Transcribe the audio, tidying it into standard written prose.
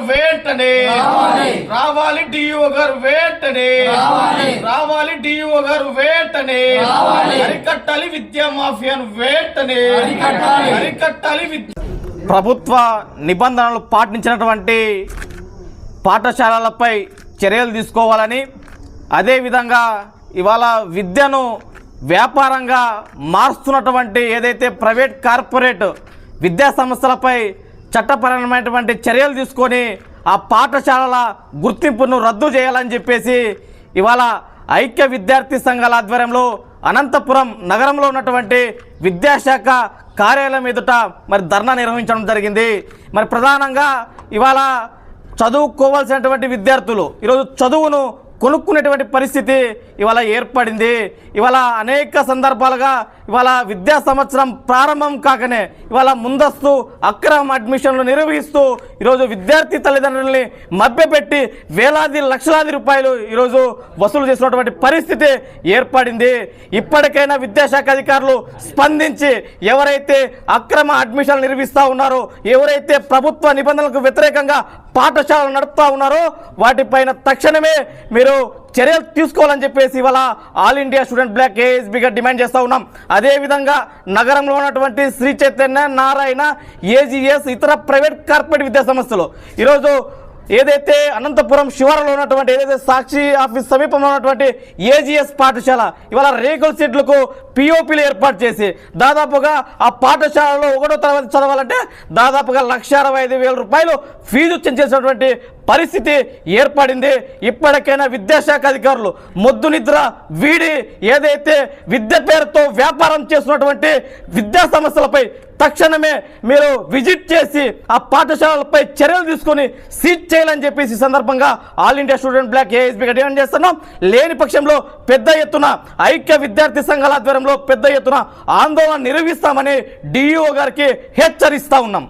వెంటనే రావాలి డిఓ గారు, వెంటనే రావాలి డిఓ గారు, వెంటనే అరికట్టాలి విద్యా మాఫియాను, వెంటనే అరికట్టాలి. ప్రభుత్వ నిబంధనలు పాటించినటువంటి పాఠశాలలపై చర్యలు తీసుకోవాలని, అదేవిధంగా ఇవాళ విద్యను వ్యాపారంగా మారుస్తున్నటువంటి ఏదైతే ప్రైవేట్ కార్పొరేట్ విద్యా సంస్థలపై చట్టపరమైనటువంటి చర్యలు తీసుకొని ఆ పాఠశాలల గుర్తింపును రద్దు చేయాలని చెప్పేసి ఇవాళ ఐక్య విద్యార్థి సంఘాల ఆధ్వర్యంలో అనంతపురం నగరంలో ఉన్నటువంటి విద్యాశాఖ కార్యాలయం ఎదుట మరి ధర్నా నిర్వహించడం జరిగింది. మరి ప్రధానంగా ఇవాళ చదువుకోవాల్సినటువంటి విద్యార్థులు ఈరోజు చదువును కొనుక్కునేటువంటి పరిస్థితి ఇవాళ ఏర్పడింది. ఇవాళ అనేక సందర్భాలుగా ఇవాళ విద్యా సంవత్సరం ప్రారంభం కాకనే ఇవాళ ముందస్తు అక్రమ అడ్మిషన్లు నిర్వహిస్తూ ఈరోజు విద్యార్థి తల్లిదండ్రులని మభ్యపెట్టి వేలాది లక్షలాది రూపాయలు ఈరోజు వసూలు చేసినటువంటి పరిస్థితి ఏర్పడింది. ఇప్పటికైనా విద్యాశాఖ అధికారులు స్పందించి ఎవరైతే అక్రమ అడ్మిషన్లు నిర్వహిస్తూ ఉన్నారో, ఎవరైతే ప్రభుత్వ నిబంధనలకు వ్యతిరేకంగా పాఠశాలలు నడుపుతూ ఉన్నారో వాటిపైన తక్షణమే మీరు చర్యలు తీసుకోవాలని చెప్పేసి ఇవాళ ఆల్ ఇండియా స్టూడెంట్ బ్లాక్ ఏఎస్బీగా డిమాండ్ చేస్తూ ఉన్నాం. అదేవిధంగా నగరంలో ఉన్నటువంటి శ్రీ చైతన్య, నారాయణ, ఏజీఎస్, ఇతర ప్రైవేట్ కార్పొరేట్ విద్యా సంస్థలు ఈరోజు ఏదైతే అనంతపురం శివారులో ఉన్నటువంటి ఏదైతే సాక్షి ఆఫీస్ సమీపంలో ఉన్నటువంటి ఏజీఎస్ పాఠశాల ఇవాళ రేకుల సీట్లకు పిఓపీలు ఏర్పాటు చేసి దాదాపుగా ఆ పాఠశాలలో 1వ తరగతి చదవాలంటే దాదాపుగా 1,65,000 రూపాయలు ఫీజు చెల్లించేసినటువంటి పరిస్థితి ఏర్పడింది. ఇప్పటికైనా విద్యాశాఖ అధికారులు మొద్దు నిద్ర వీడి ఏదైతే విద్య పేరుతో వ్యాపారం చేస్తున్నటువంటి విద్యా సంస్థలపై తక్షణమే మీరు విజిట్ చేసి ఆ పాఠశాలలపై చర్యలు తీసుకొని సీజ్ చేయాలని చెప్పేసి సందర్భంగా ఆల్ ఇండియా స్టూడెంట్ బ్లాక్ ఏఎస్బీగా డిమాండ్ చేస్తున్నాం. లేని పక్షంలో పెద్ద ఎత్తున ఐక్య విద్యార్థి సంఘాల ఆధ్వర్యంలో పెద్ద ఎత్తున ఆందోళన నిర్వహిస్తామని డిఈఓ గారికి హెచ్చరిస్తా ఉన్నాం.